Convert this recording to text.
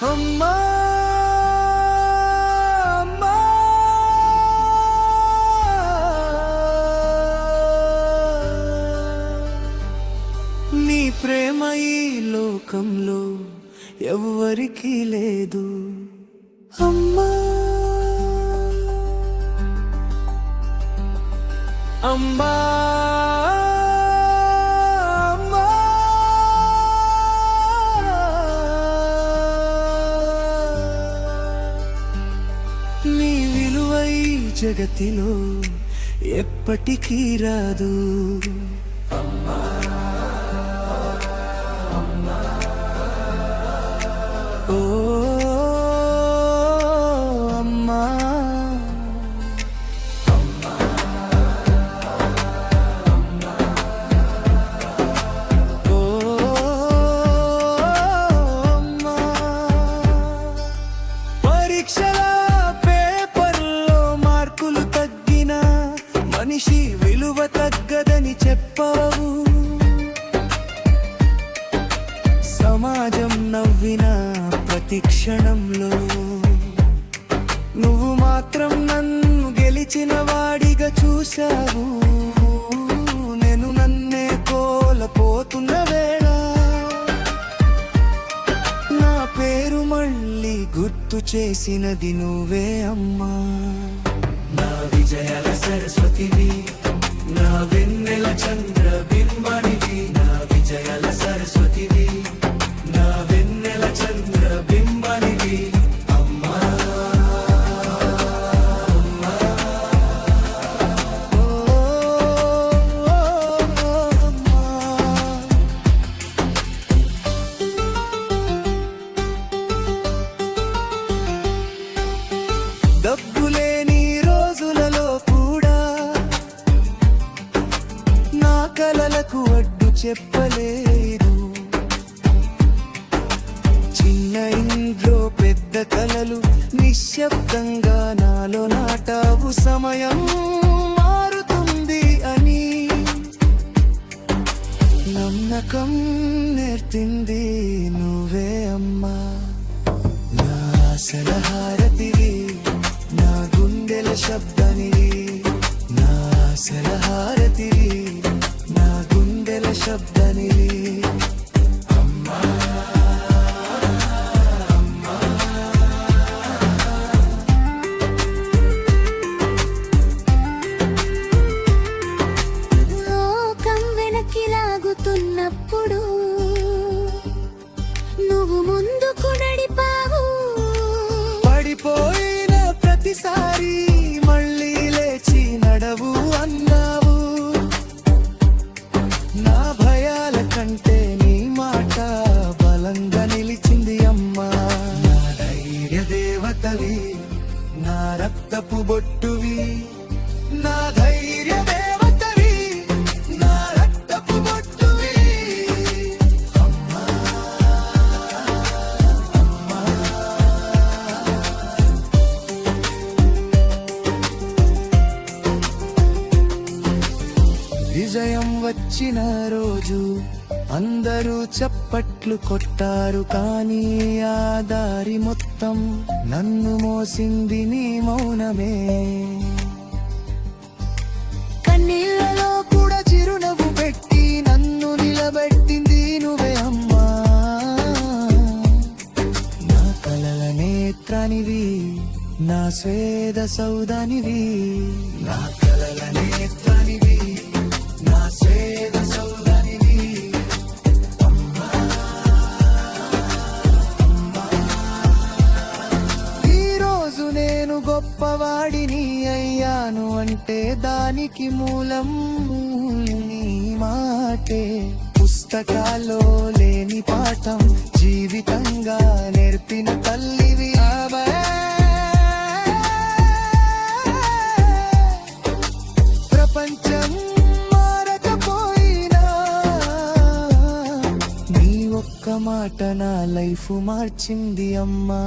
అమ్మా అమ్మా నీ ప్రేమ ఈ లోకంలో ఎవ్వరికీ లేదు అమ్మా అమ్మా నీ విలువ ఈ జగతిలో ఎప్పటికీ రాదు అమ్మా ఓ అమ్మా మనిషి విలువ తగ్గదని చెప్పావు సమాజం నవ్విన ప్రతి క్షణంలో నువ్వు మాత్రం నన్ను గెలిచిన వాడిగా చూశావు నేను నన్నే కోల్పోతున్న వేళ నా పేరు మళ్ళీ గుర్తు చేసినది నువ్వే అమ్మా నా విజయాల సరస్వతివి నా వెన్నెల చంద్రబింబనివి నా విజయాల సరస్వతివి నా వెన్నెల చంద్రబింబనివి అమ్మా అమ్మా ఓ అమ్మా డబ్బులేని కలలకు అడ్డు చెప్పలేదు చిన్న ఇంట్లో పెద్ద కలలు నిశ్శబ్దంగా నాలో నాటావు సమయం మారుతుంది అని నమ్మకం నేర్పింది నువ్వే అమ్మా నా ఆశల హారతివి నా గుండెల శబ్దానివి నా ఆశల హారతివి నా గుండెల శబ్దానివి అమ్మా అమ్మా లోకం వెనక్కి లాగుతున్నప్పుడు నువ్వు ముందుకు నడిపావు పడిపోయిన ప్రతిసారి మళ్ళీ లేచి నడవు అన్నావు నా భయాల కంటే నీ మాట బలంగా నిలిచింది అమ్మా నా ధైర్య దేవతవి నా రక్తపు బొట్టువి నా ధైర్య దేవతవి నా రక్తపు బొట్టువి అమ్మా అమ్మా విజయం వచ్చిన రోజు అందరూ చప్పట్లు కొట్టారు కానీ ఆ దారి మొత్తం నన్ను మోసింది నీ మౌనమే కన్నీళ్ళలో కూడా చిరునవ్వు పెట్టి నన్ను నిలబెట్టింది నువ్వే అమ్మా నా కలల నేత్రానివి నా స్వేద సౌదానివి నా కలల నేత్రానివి నా స్వేద సౌదానివి అమ్మా అమ్మా ఈరోజు నేను గొప్పవాడిని అయ్యాను అంటే దానికి మూలం నీ మాటే పుస్తకాల్లో లేని పాఠం జీవితంగా నేర్పిన తల్లివి ప్రపంచం మారకపోయినా నీ ఒక్క మాట నా లైఫ్ మార్చింది అమ్మా.